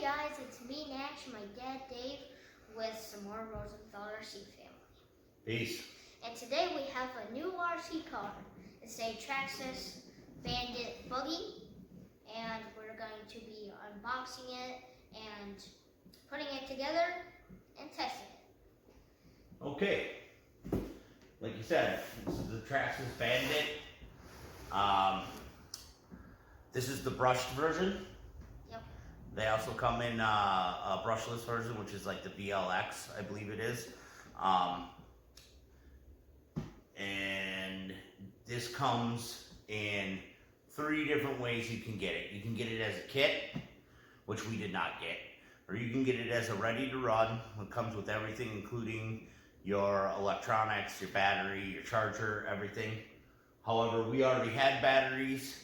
guys, it's me, Nash, and my dad, Dave, with some more Rosenthal RC family. Peace. And today we have a new RC car. It's a Traxxas Bandit buggy, and we're going to be unboxing it and putting it together and testing it. Okay. Like you said, this is the Traxxas Bandit. This is the brushed version. Yep. They also come in a brushless version, which is like the VLX, I believe it is. And this comes in 3 different ways you can get it. You can get it as a kit, which we did not get, or you can get it as a ready to run. It comes with everything, including your electronics, your battery, your charger, everything. However, we already had batteries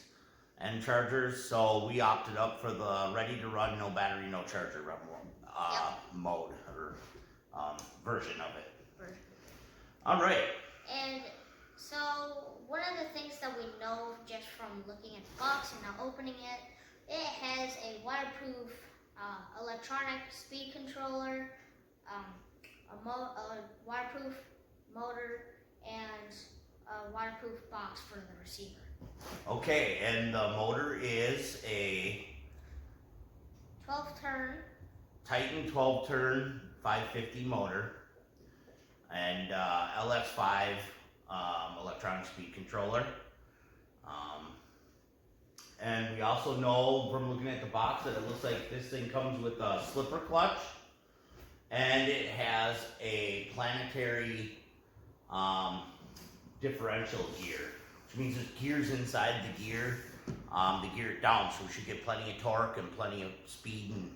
and chargers, so we opted up for the ready to run, no battery, no charger mode or version of it. All right. And so one of the things that we know just from looking at the box and now opening it, it has a waterproof electronic speed controller, a waterproof motor, and a waterproof box for the receiver. Okay, and the motor is a 12-turn Titan 12-turn 550 motor, and LX5 electronic speed controller. And we also know from looking at the box that it looks like this thing comes with a slipper clutch, and it has a planetary differential gear, which means there's gears inside the gear to gear it down, so we should get plenty of torque and plenty of speed and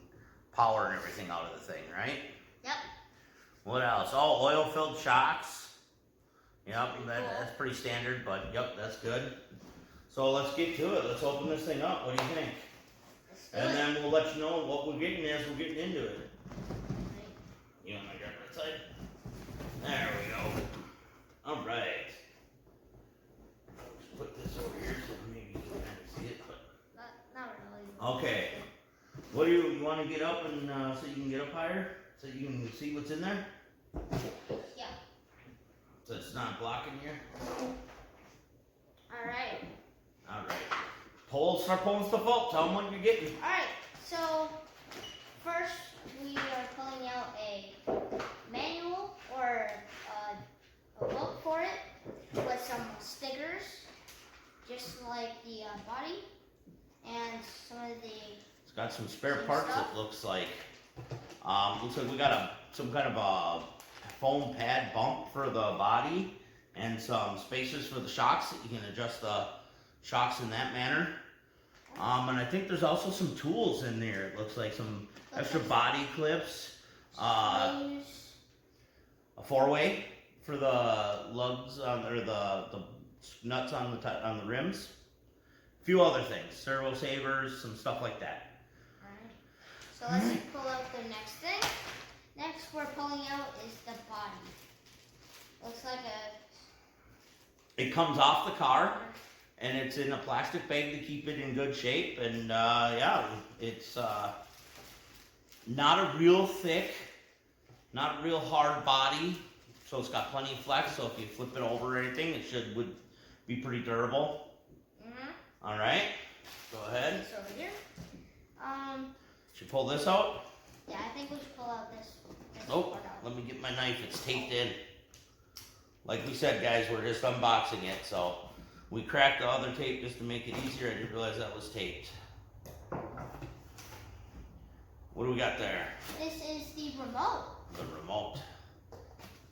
power and everything out of the thing, right? Yep. What else? Oh, oil-filled shocks. Yep, Cool. that's pretty standard, but yep, that's good. So let's get to it. Let's open this thing up. What do you think? And then we'll let you know what we're getting as we're getting into it. You want to grab that side? There we go. All right. Just put this over here so maybe you can kind of see it. But Not really. okay. What do you want to get up and so you can get up higher so you can see what's in there? Yeah. So it's not blocking you. All right. All right. Start pulling stuff up. Tell them what you're getting. All right. So first we are pulling out a manual or a book for it with some stickers, just like the body, and some of the. It's got some spare parts. It looks like. Looks like we got some kind of a foam pad bump for the body, and some spacers for the shocks that you can adjust the shocks in that manner. And I think there's also some tools in there. It looks like some extra body clips, a 4-way for the lugs or the nuts on the rims. A few other things, servo savers, some stuff like that. Alright. So let's pull out the next thing. Next we're pulling out is the body. Looks like It comes off the car, and it's in a plastic bag to keep it in good shape. And yeah, it's not a real thick, not a real hard body, so it's got plenty of flex. So if you flip it over or anything, it would be pretty durable. All right, go ahead. It's over here. Should pull this out? Yeah, I think we should pull out this Nope. part out. Let me get my knife. It's taped in. Like we said, guys, we're just unboxing it, so we cracked the other tape just to make it easier. I didn't realize that was taped. What do we got there? This is the remote. The remote.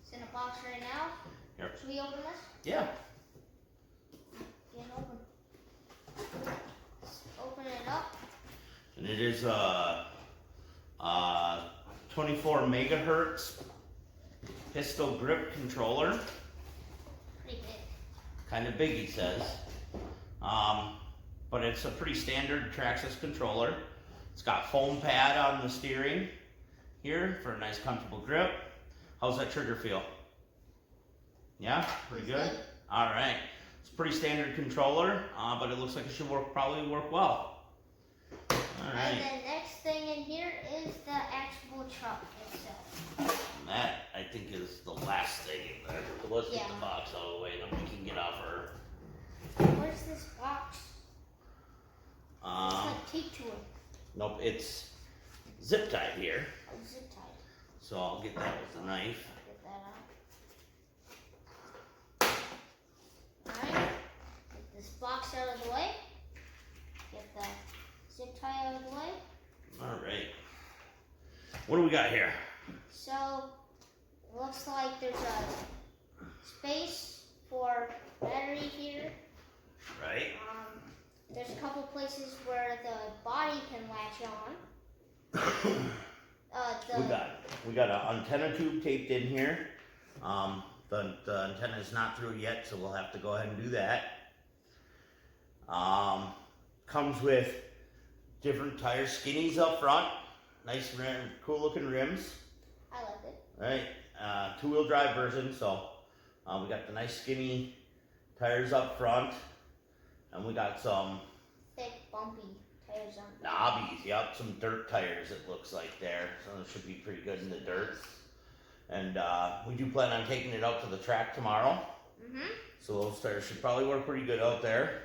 It's in a box right now. Yep. Should we open this? Yeah. Get it open. Let's open it up. And it is a 24 megahertz pistol grip controller. Pretty big. Kind of big, he says. But it's a pretty standard Traxxas controller. It's got foam pad on the steering here for a nice comfortable grip. How's that trigger feel? Yeah, pretty good. All right. It's a pretty standard controller, but it looks like it should probably work well. All And right. the next thing in here is the actual truck itself. And that, I think, is the last thing in there. So let's get the box out of the way, then we can get off our. Where's this box? It's like taped to it. Nope, it's zip tied here. Oh, zip tied. So I'll get that with the knife. Get that out. Alright. Get this box out of the way. Get the zip tie out of the way. All right. What do we got here? So, looks like there's a space for battery here. Right. There's a couple places where the body can latch on. We got an antenna tube taped in here. The antenna is not through yet, so we'll have to go ahead and do that. Comes with different tire skinnies up front. Nice, cool looking rims. I like it. Right, two-wheel drive version. So we got the nice skinny tires up front, and we got some Thick, bumpy tires on the knobbies. Yep, some dirt tires. It looks like there, so it should be pretty good in the dirt. And we do plan on taking it out to the track tomorrow. So those tires should probably work pretty good out there.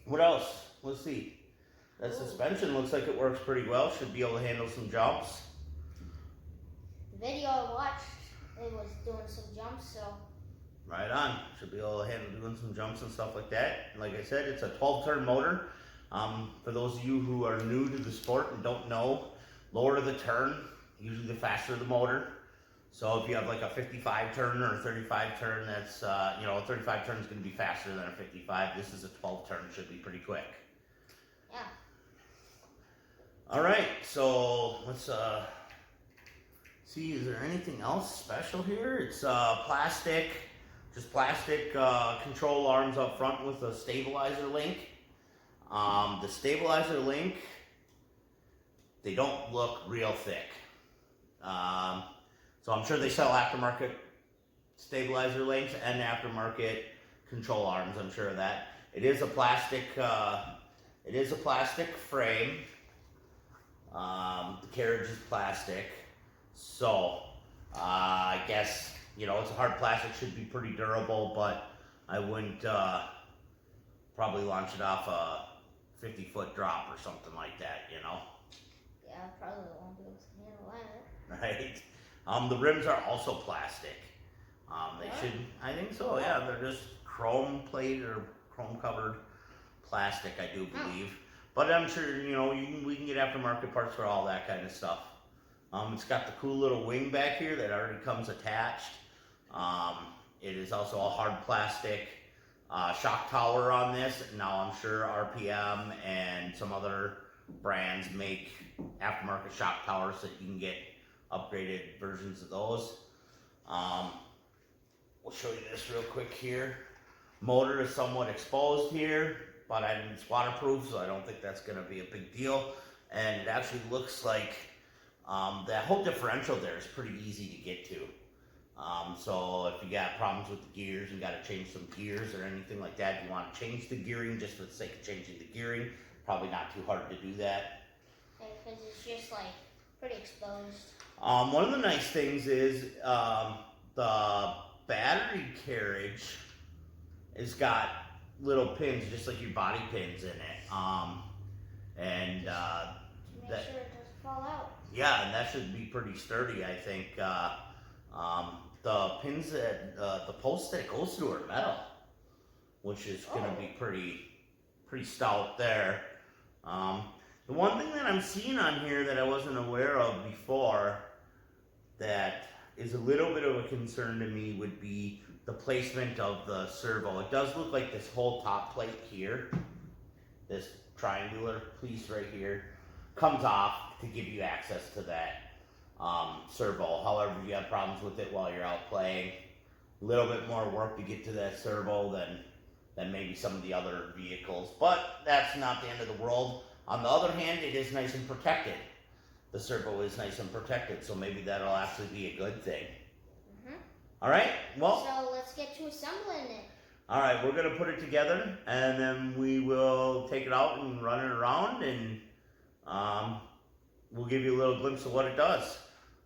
What else? Let's see. That suspension looks like it works pretty well. Should be able to handle some jumps. The video I watched, it was doing some jumps, so. Right on. Should be able to handle doing some jumps and stuff like that. And like I said, it's a 12-turn motor. For those of you who are new to the sport and don't know, lower the turn, usually the faster the motor. So if you have like a 55 turn or a 35 turn, that's, a 35 turn is going to be faster than a 55. This is a 12 turn, should be pretty quick. Yeah. All right, so let's see, is there anything else special here? It's plastic, just plastic control arms up front with a stabilizer link. The stabilizer link, they don't look real thick. So I'm sure they sell aftermarket stabilizer links and aftermarket control arms. I'm sure of that. It is a plastic frame. The carriage is plastic. So I guess it's a hard plastic. Should be pretty durable, but I wouldn't probably launch it off a 50-foot drop or something like that. Yeah, I probably won't be able to handle that. Right. The rims are also plastic. They should, I think so, yeah. They're just chrome plate or chrome covered plastic, I do believe. But I'm sure, we can get aftermarket parts for all that kind of stuff. It's got the cool little wing back here that already comes attached. It is also a hard plastic shock tower on this. Now I'm sure RPM and some other brands make aftermarket shock towers so you can get upgraded versions of those. We'll show you this real quick here. Motor is somewhat exposed here, but it's waterproof, so I don't think that's going to be a big deal. And it actually looks like that whole differential there is pretty easy to get to. So if you got problems with the gears and got to change some gears or anything like that, you want to change the gearing just for the sake of changing the gearing, probably not too hard to do that. Because it's just like pretty exposed. One of the nice things is the battery carriage has got little pins, just like your body pins in it. Make sure it doesn't fall out. Yeah, and that should be pretty sturdy, I think. The pins that the post that it goes through are metal, which is going to be pretty stout there. The one thing that I'm seeing on here that I wasn't aware of before that is a little bit of a concern to me would be the placement of the servo. It does look like this whole top plate here, this triangular piece right here, comes off to give you access to that servo. However, if you have problems with it while you're out playing, a little bit more work to get to that servo than maybe some of the other vehicles. But that's not the end of the world. On the other hand, it is nice and protected. The servo is nice and protected, so maybe that'll actually be a good thing. All right, well. So let's get to assembling it. All right, we're gonna put it together, and then we will take it out and run it around and we'll give you a little glimpse of what it does.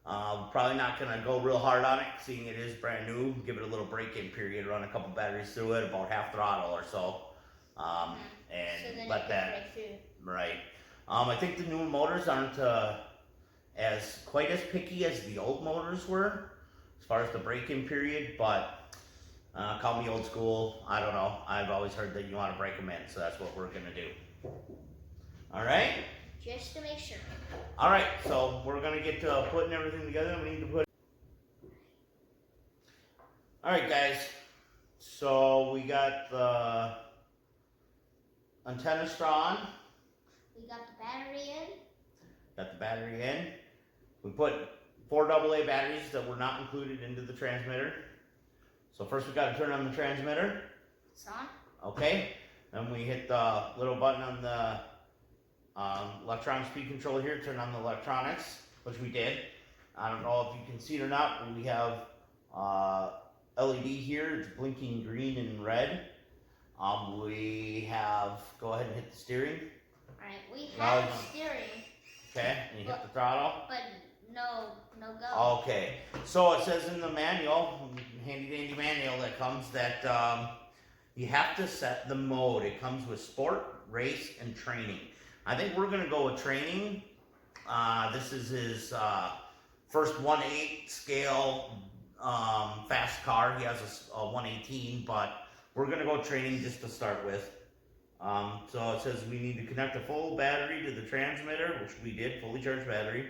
Probably not going to go real hard on it, seeing it is brand new. Give it a little break-in period, run a couple batteries through it, about half throttle or so, and so then let that, right. I think the new motors aren't quite as picky as the old motors were, as far as the break-in period, but call me old school, I don't know. I've always heard that you want to break them in, so that's what we're going to do. All right? Just to make sure. All right, so we're going to get to putting everything together. We need to put... All right, guys. So we got the antenna straw on. We got the battery in. Got the battery in. We put 4 AA batteries that were not included into the transmitter. So first we got to turn on the transmitter. It's on. Okay. Then we hit the little button on the electronic speed controller here, turn on the electronics, which we did. I don't know if you can see it or not, but we have LED here. It's blinking green and red. We have, go ahead and hit the steering. Alright, we have the steering. Okay, and you hit the throttle. But no go. Okay, so it says in the manual, handy dandy manual that comes, that you have to set the mode. It comes with sport, race, and training. I think we're going to go with training. This is his first 1/8 scale fast car. He has a 118, but we're going to go training just to start with. So it says we need to connect a full battery to the transmitter, which we did, fully charged battery.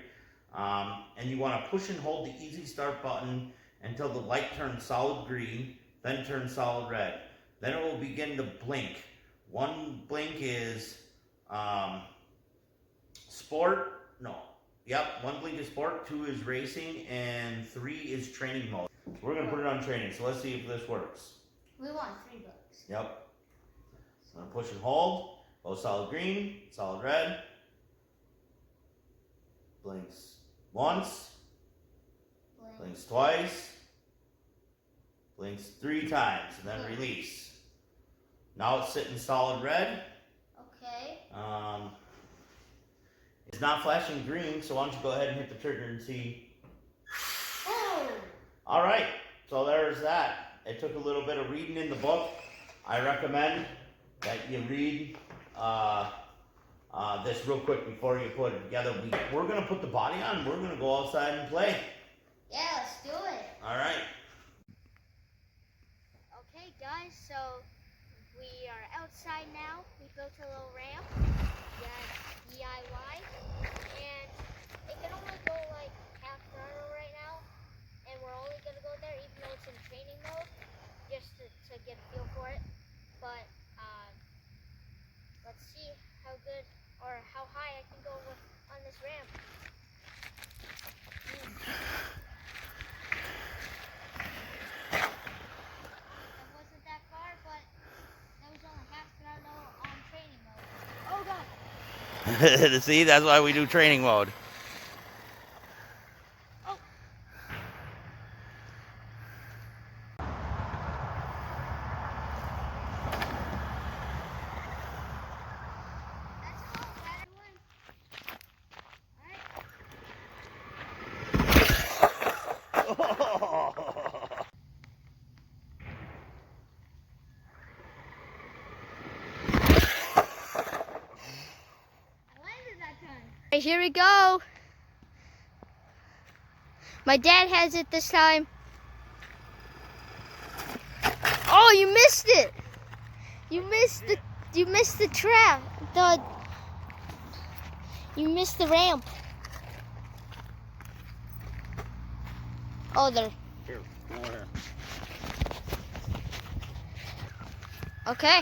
And you want to push and hold the easy start button until the light turns solid green, then turns solid red. Then it will begin to blink. One blink is sport, one blink is sport, 2 is racing, and 3 is training mode. We're going to put it on training, so let's see if this works. We want $3. Yep. So I'm push and hold, go solid green, solid red, blinks once, blinks twice, blinks 3 times, and then release. Now it's sitting solid red. Okay. It's not flashing green, so why don't you go ahead and hit the trigger and see. Oh! All right, so there's that. It took a little bit of reading in the book. I recommend that you read this real quick before you put it together. We're going to put the body on. We're going to go outside and play. Yeah, let's do it. All right. Okay, guys, so we are outside now. We built a little ramp. DIY, and it can only go like half throttle right now, and we're only going to go there even though it's in training mode, just to get a feel for it. But let's see how good or how high I can go on this ramp. That wasn't that far, but that was only half throttle on training mode. Oh god! See, that's why we do training mode. Oh. That's all, battery 1. Alright. Here we go. My dad has it this time. Oh, you missed it. You missed the trap. You missed the ramp. Oh, there. Here, over here. Okay.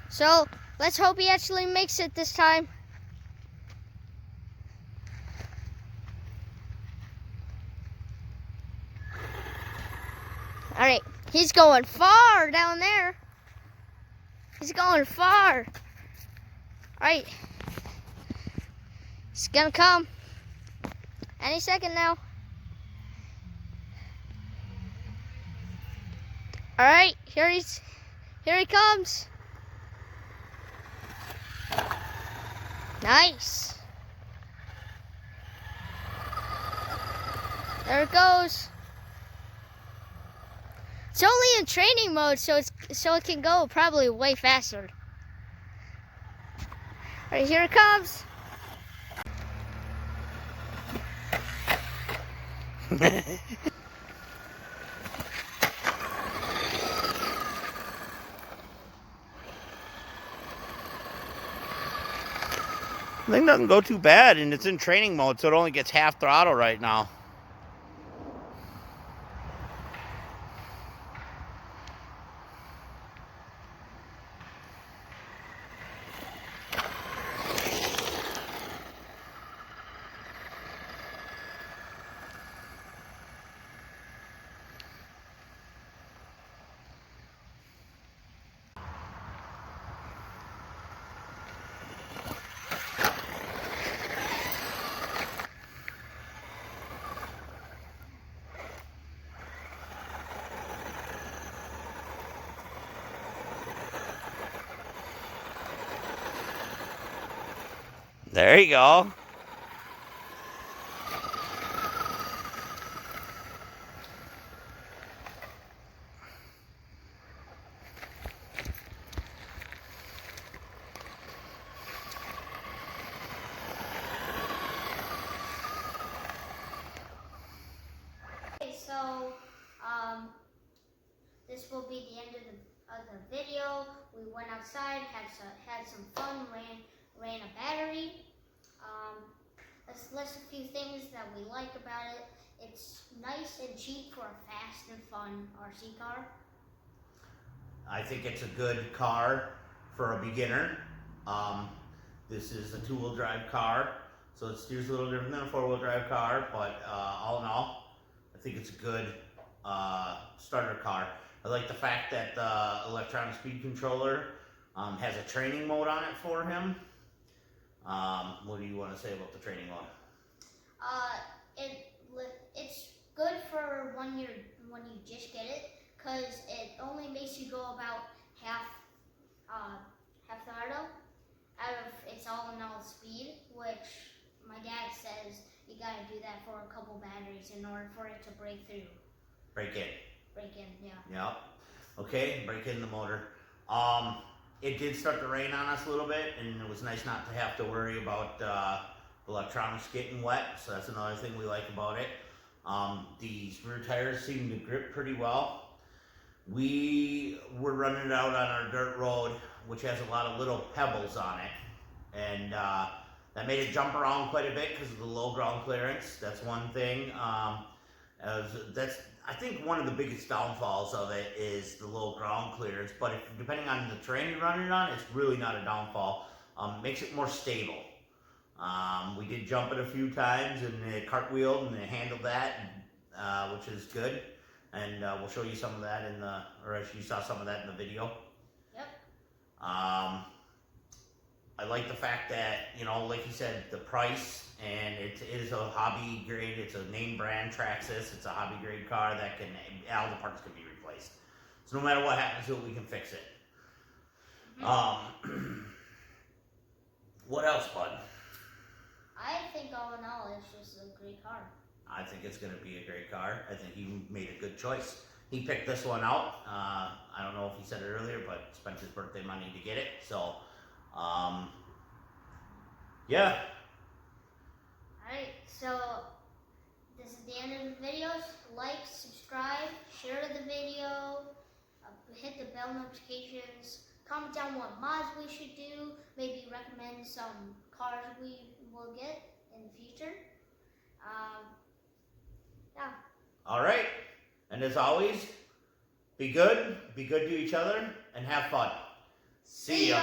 So, let's hope he actually makes it this time. All right, he's going far down there. He's going far. All right, he's gonna come any second now. All right, here he comes. Nice. There it goes. It's only in training mode, so it can go probably way faster. All right, here it comes. The thing doesn't go too bad, and it's in training mode, so it only gets half throttle right now. There you go. Okay, so this will be the end of the video. We went outside, had some fun, ran a battery. Let's list a few things that we like about it. It's nice and cheap for a fast and fun RC car. I think it's a good car for a beginner. This is a two-wheel drive car, so it steers a little different than a four-wheel drive car, but all in all, I think it's a good starter car. I like the fact that the electronic speed controller has a training mode on it for him. What do you want to say about the training mode? It's good for when you just get it, cause it only makes you go about half throttle out of its all-in-all speed, which my dad says you gotta do that for a couple batteries in order for it to break through. Break in. Break in, yeah. Yep. Okay, break in the motor. It did start to rain on us a little bit, and it was nice not to have to worry about electronics getting wet, so that's another thing we like about it. These rear tires seem to grip pretty well. We were running it out on our dirt road, which has a lot of little pebbles on it, and that made it jump around quite a bit because of the low ground clearance. That's one thing. I think one of the biggest downfalls of it is the low ground clearance, but depending on the terrain you're running on, it's really not a downfall. Makes it more stable. We did jump it a few times, and it cartwheeled, and it handled that, which is good. And we'll show you some of that or actually you saw some of that in the video. Yep. I like the fact that, like you said, the price, and it is a hobby grade, it's a name brand Traxxas, it's a hobby grade car that all the parts can be replaced. So no matter what happens to it, we can fix it. Mm-hmm. What else, bud? I think all in all, it's just a great car. I think it's going to be a great car. I think he made a good choice. He picked this one out. I don't know if he said it earlier, but spent his birthday money to get it. So, yeah. Alright, so this is the end of the videos. Like, subscribe, share the video, hit the bell notifications, comment down what mods we should do, maybe recommend some cars we will get in the future. Yeah. All right. And as always, be good to each other, and have fun. See ya.